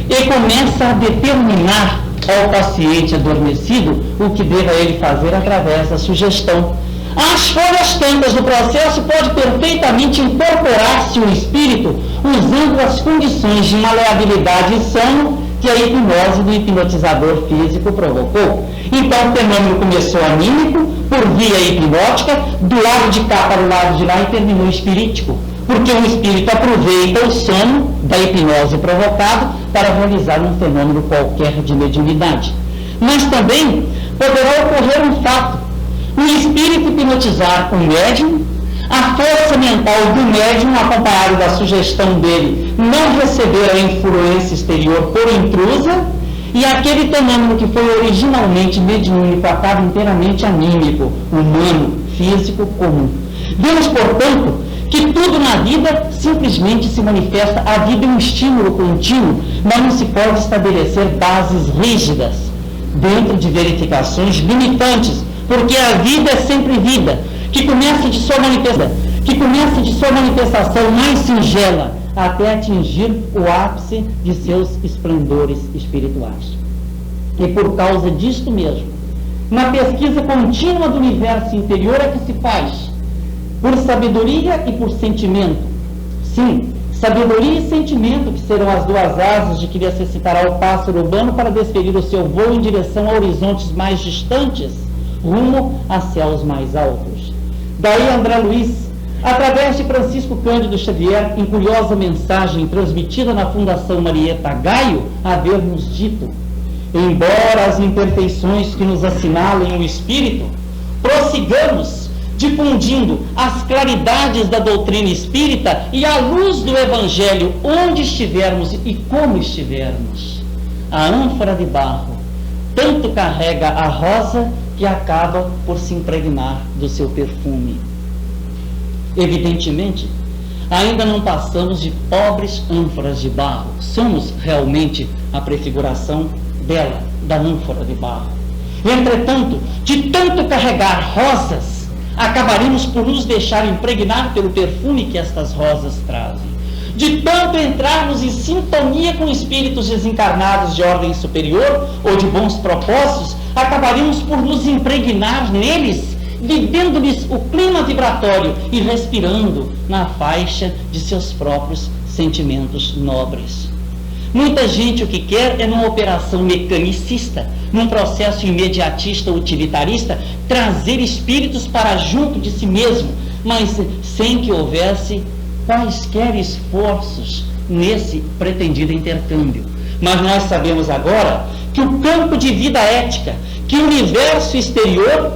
e começa a determinar ao paciente adormecido o que deva ele fazer através da sugestão. Às folhas tantas do processo pode perfeitamente incorporar-se o espírito usando as condições de maleabilidade e sono que a hipnose do hipnotizador físico provocou. Então o fenômeno começou anímico, por via hipnótica, do lado de cá para o lado de lá, e terminou espirítico, porque o espírito aproveita o sono da hipnose provocado para realizar um fenômeno qualquer de mediunidade. Mas também poderá ocorrer um fato: o espírito hipnotizar um médium, a força mental do médium, acompanhado da sugestão dele, não receber a influência exterior por intrusa, e aquele fenômeno que foi originalmente mediúnico acaba inteiramente anímico, humano, físico, comum. Vemos, portanto, que tudo na vida simplesmente se manifesta. A vida é um estímulo contínuo, mas não se pode estabelecer bases rígidas dentro de verificações limitantes, porque a vida é sempre vida, que começa de sua manifestação mais singela até atingir o ápice de seus esplendores espirituais. E por causa disto mesmo, na pesquisa contínua do universo interior é que se faz, por sabedoria e por sentimento. Sim, sabedoria e sentimento, que serão as duas asas de que necessitará o pássaro urbano para desferir o seu voo em direção a horizontes mais distantes, rumo a céus mais altos. Daí André Luiz, através de Francisco Cândido Xavier, em curiosa mensagem transmitida na Fundação Marieta Gaio, haver-nos dito: embora as imperfeições que nos assinalem o espírito, prossigamos difundindo as claridades da doutrina espírita e a luz do Evangelho onde estivermos e como estivermos. A ânfora de barro tanto carrega a rosa que acaba por se impregnar do seu perfume. Evidentemente, ainda não passamos de pobres ânforas de barro. Somos realmente a prefiguração dela, da ânfora de barro. Entretanto, de tanto carregar rosas, acabaremos por nos deixar impregnar pelo perfume que estas rosas trazem. De tanto entrarmos em sintonia com espíritos desencarnados de ordem superior ou de bons propósitos, acabaríamos por nos impregnar neles, vivendo-lhes o clima vibratório e respirando na faixa de seus próprios sentimentos nobres. Muita gente o que quer é, numa operação mecanicista, num processo imediatista utilitarista, trazer espíritos para junto de si mesmo, mas sem que houvesse quaisquer esforços nesse pretendido intercâmbio. Mas nós sabemos agora que o campo de vida ética, que o universo exterior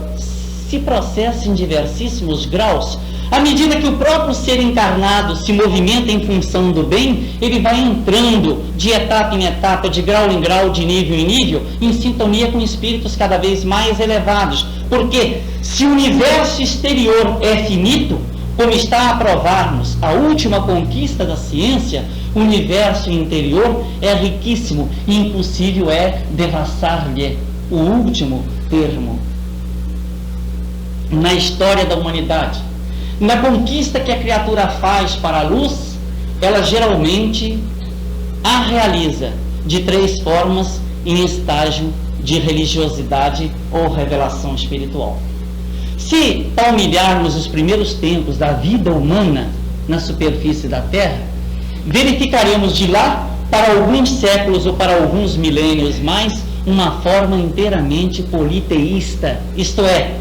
se processa em diversíssimos graus. À medida que o próprio ser encarnado se movimenta em função do bem, ele vai entrando de etapa em etapa, de grau em grau, de nível em nível, em sintonia com espíritos cada vez mais elevados. Porque se o universo exterior é finito, como está a provar-nos a última conquista da ciência, o universo interior é riquíssimo e impossível é devassar-lhe o último termo. Na história da humanidade, na conquista que a criatura faz para a luz, ela geralmente a realiza de três formas em estágio de religiosidade ou revelação espiritual. Se palmilharmos os primeiros tempos da vida humana na superfície da Terra, verificaremos de lá para alguns séculos ou para alguns milênios mais uma forma inteiramente politeísta, isto é,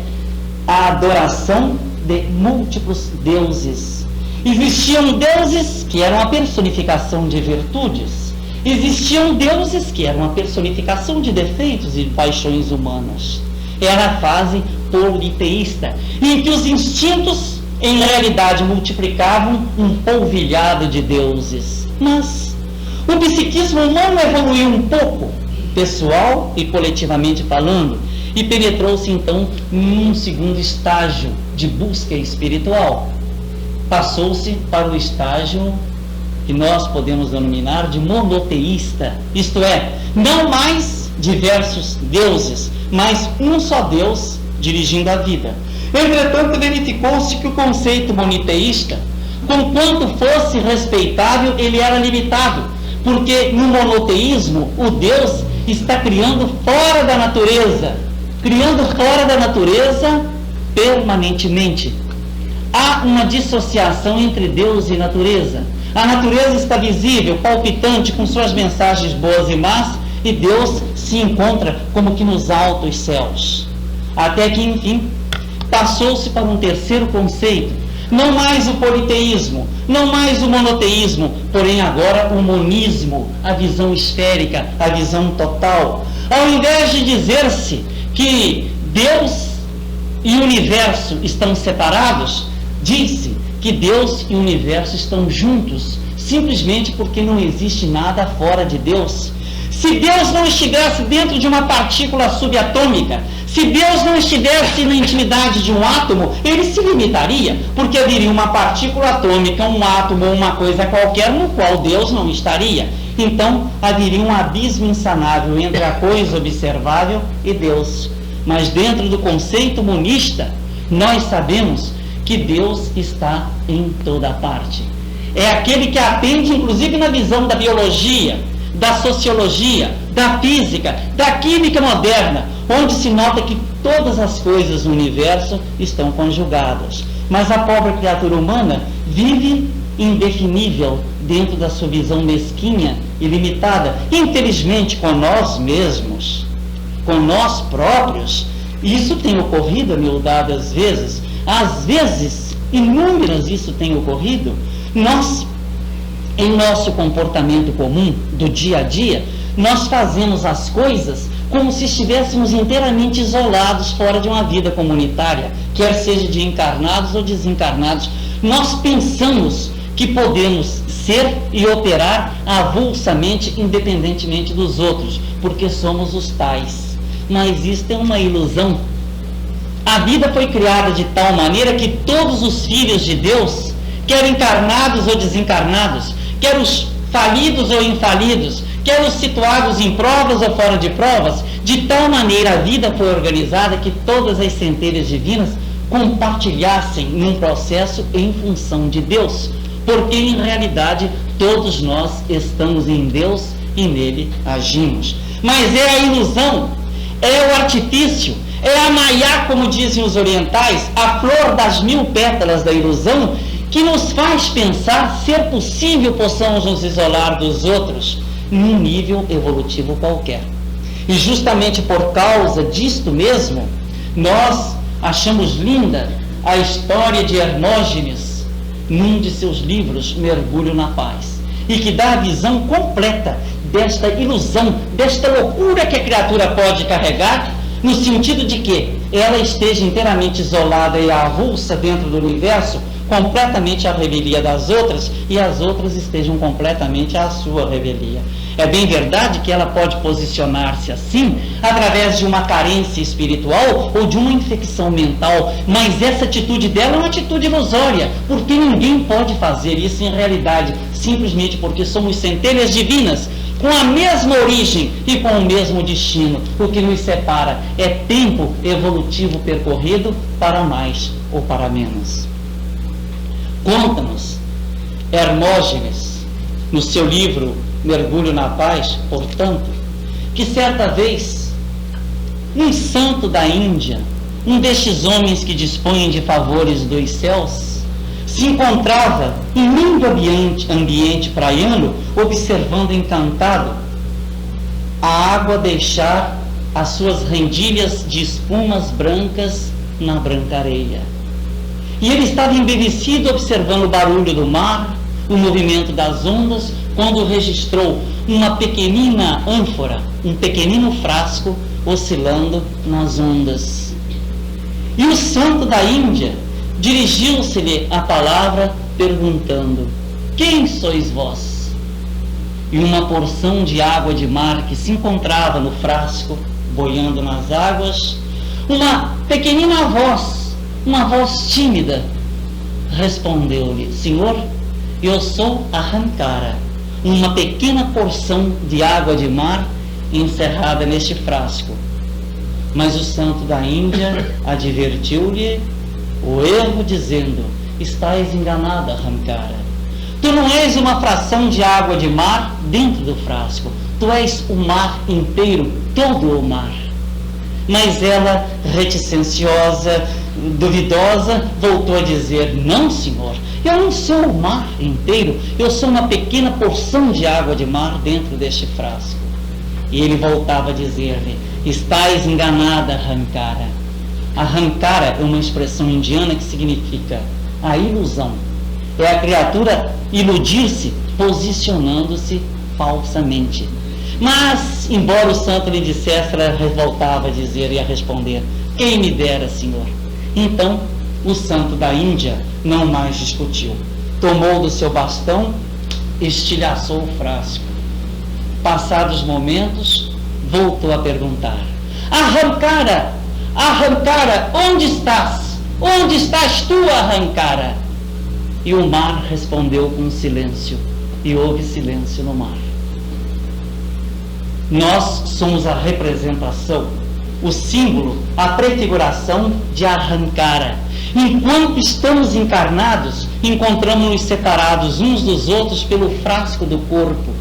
a adoração de múltiplos deuses. Existiam deuses que eram a personificação de virtudes, existiam deuses que eram a personificação de defeitos e paixões humanas. Era a fase politeísta, em que os instintos em realidade multiplicavam um polvilhado de deuses. Mas o psiquismo humano evoluiu um pouco, pessoal e coletivamente falando, e penetrou-se então num segundo estágio de busca espiritual. Passou-se para o estágio que nós podemos denominar de monoteísta, isto é, não mais diversos deuses, mas um só Deus dirigindo a vida. Entretanto, verificou-se que o conceito monoteísta, conquanto fosse respeitável, ele era limitado, porque no monoteísmo o Deus está criando fora da natureza permanentemente. Há uma dissociação entre Deus e natureza. A natureza está visível, palpitante, com suas mensagens boas e más, e Deus se encontra como que nos altos céus. Até que, enfim, passou-se para um terceiro conceito, não mais o politeísmo, não mais o monoteísmo, porém agora o monismo, a visão esférica, a visão total. Ao invés de dizer-se que Deus e o universo estão separados, diz-se que Deus e o universo estão juntos, simplesmente porque não existe nada fora de Deus. Se Deus não estivesse dentro de uma partícula subatômica, se Deus não estivesse na intimidade de um átomo, ele se limitaria, porque haveria uma partícula atômica, um átomo ou uma coisa qualquer no qual Deus não estaria. Então, haveria um abismo insanável entre a coisa observável e Deus. Mas dentro do conceito monista, nós sabemos que Deus está em toda parte. É aquele que atende, inclusive na visão da biologia, da sociologia, da física, da química moderna, onde se nota que todas as coisas no universo estão conjugadas. Mas a pobre criatura humana vive indefinível dentro da sua visão mesquinha e limitada, infelizmente com nós mesmos, com nós próprios. Isso tem ocorrido a miudadas vezes, às vezes, inúmeras isso tem ocorrido. Nós, em nosso comportamento comum do dia a dia, nós fazemos as coisas como se estivéssemos inteiramente isolados fora de uma vida comunitária, quer seja de encarnados ou desencarnados. Nós pensamos que podemos ser e operar avulsamente, independentemente dos outros, porque somos os tais. Mas isto é uma ilusão. A vida foi criada de tal maneira que todos os filhos de Deus, quer encarnados ou desencarnados, quer os falidos ou infalidos, quer os situados em provas ou fora de provas, de tal maneira a vida foi organizada que todas as centelhas divinas compartilhassem num processo em função de Deus, porque em realidade todos nós estamos em Deus e nele agimos. Mas é a ilusão, é o artifício, é a maiá, como dizem os orientais, a flor das 1000 pétalas da ilusão, que nos faz pensar ser possível possamos nos isolar dos outros num nível evolutivo qualquer. E justamente por causa disto mesmo, nós achamos linda a história de Hermógenes num de seus livros, Mergulho na Paz, e que dá a visão completa desta ilusão, desta loucura que a criatura pode carregar, no sentido de que ela esteja inteiramente isolada e avulsa dentro do universo, completamente à revelia das outras, e as outras estejam completamente à sua revelia. É bem verdade que ela pode posicionar-se assim, através de uma carência espiritual ou de uma infecção mental, mas essa atitude dela é uma atitude ilusória, porque ninguém pode fazer isso em realidade, simplesmente porque somos centelhas divinas, com a mesma origem e com o mesmo destino. O que nos separa é tempo evolutivo percorrido, para mais ou para menos. Conta-nos Hermógenes, no seu livro Mergulho na Paz, portanto, que certa vez um santo da Índia, um destes homens que dispõem de favores dos céus, se encontrava em lindo ambiente praiano, observando encantado a água deixar as suas rendilhas de espumas brancas na branca areia. E ele estava embevecido observando o barulho do mar, o movimento das ondas, quando registrou uma pequenina ânfora, um pequenino frasco oscilando nas ondas. E o santo da Índia dirigiu-se-lhe a palavra perguntando: quem sois vós? E uma porção de água de mar que se encontrava no frasco, boiando nas águas, uma pequenina voz, uma voz tímida, respondeu-lhe: Senhor, eu sou Ahankara, uma pequena porção de água de mar encerrada neste frasco. Mas o santo da Índia advertiu-lhe o erro, dizendo: estás enganada, Ahankara. Tu não és uma fração de água de mar dentro do frasco, tu és o mar inteiro, todo o mar. Mas ela, reticenciosa, duvidosa, voltou a dizer: não, Senhor, Eu não sou o mar inteiro, eu sou uma pequena porção de água de mar dentro deste frasco. E ele voltava a dizer-lhe: estás enganada, Ahankara. Ahankara é uma expressão indiana que significa a ilusão. É a criatura iludir-se, posicionando-se falsamente. Mas, embora o santo lhe dissesse, ela voltava a dizer e a responder: quem me dera, Senhor. Então, o santo da Índia não mais discutiu. Tomou do seu bastão, estilhaçou o frasco. Passados momentos, voltou a perguntar: Ahankara, Ahankara, onde estás? Onde estás tu, Ahankara? E o mar respondeu com silêncio, e houve silêncio no mar. Nós somos a representação, o símbolo, a prefiguração de Ahankara. Enquanto estamos encarnados, encontramos-nos separados uns dos outros pelo frasco do corpo.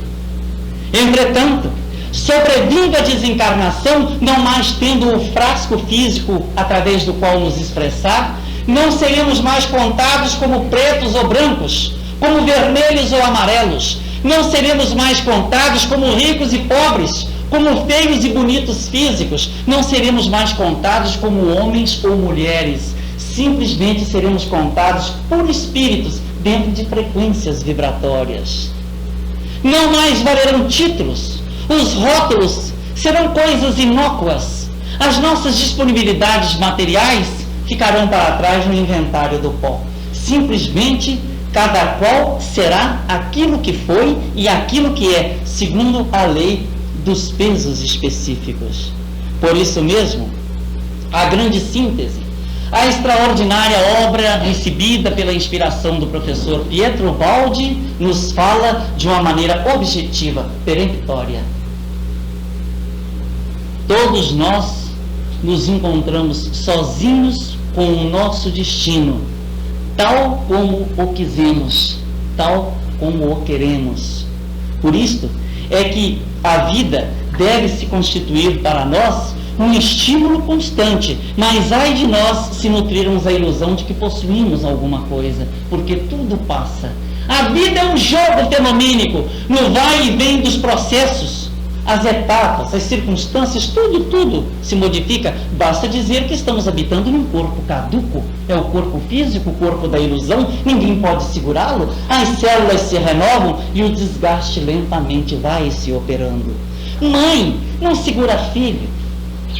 Entretanto, sobrevindo a desencarnação, não mais tendo o frasco físico através do qual nos expressar, não seremos mais contados como pretos ou brancos, como vermelhos ou amarelos. Não seremos mais contados como ricos e pobres, como feios e bonitos físicos. Não seremos mais contados como homens ou mulheres. Simplesmente seremos contados por espíritos dentro de frequências vibratórias. Não mais valerão títulos. Os rótulos serão coisas inócuas. As nossas disponibilidades materiais ficarão para trás no inventário do pó. Simplesmente, cada qual será aquilo que foi e aquilo que é, segundo a lei dos pesos específicos. Por isso mesmo, a grande síntese, a extraordinária obra recebida pela inspiração do professor Pietro Baldi nos fala de uma maneira objetiva, peremptória. Todos nós nos encontramos sozinhos com o nosso destino, tal como o quisemos, tal como o queremos. Por isto é que a vida deve se constituir para nós um estímulo constante, mas ai de nós se nutrirmos a ilusão de que possuímos alguma coisa, porque tudo passa. A vida é um jogo fenomênico, no vai e vem dos processos, as etapas, as circunstâncias, tudo se modifica. Basta dizer que estamos habitando num corpo caduco, é o corpo físico, o corpo da ilusão, ninguém pode segurá-lo, as células se renovam e o desgaste lentamente vai se operando. Mãe não segura filho,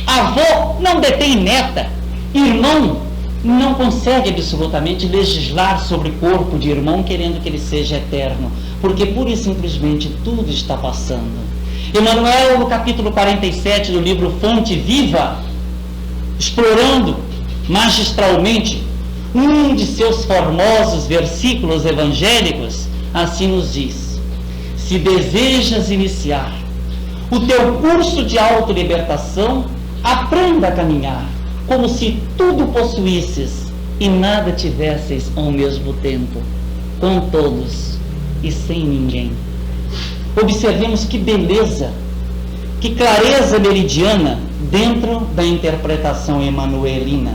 avô não detém neta, irmão não consegue absolutamente legislar sobre o corpo de irmão querendo que ele seja eterno, porque pura e simplesmente tudo está passando. Emmanuel, no capítulo 47 do livro Fonte Viva, explorando magistralmente um de seus formosos versículos evangélicos, assim nos diz: se desejas iniciar o teu curso de autolibertação, aprenda a caminhar como se tudo possuísses e nada tivesses ao mesmo tempo, com todos e sem ninguém. Observemos que beleza, que clareza meridiana dentro da interpretação emanuelina.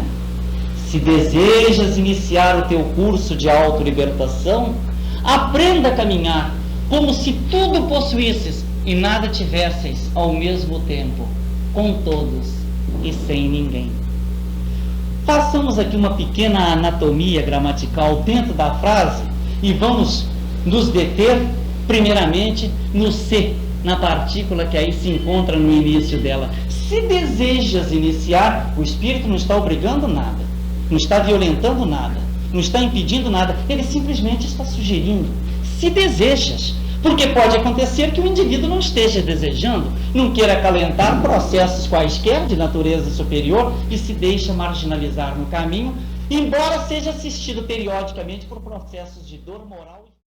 Se desejas iniciar o teu curso de autolibertação, aprenda a caminhar como se tudo possuísses e nada tivesseis ao mesmo tempo, com todos e sem ninguém. Façamos aqui uma pequena anatomia gramatical dentro da frase e vamos nos deter primeiramente no se, na partícula que aí se encontra no início dela. Se desejas iniciar, o Espírito não está obrigando nada, não está violentando nada, não está impedindo nada, ele simplesmente está sugerindo. Se desejas, porque pode acontecer que o indivíduo não esteja desejando, não queira acalentar processos quaisquer de natureza superior e se deixa marginalizar no caminho, embora seja assistido periodicamente por processos de dor moral.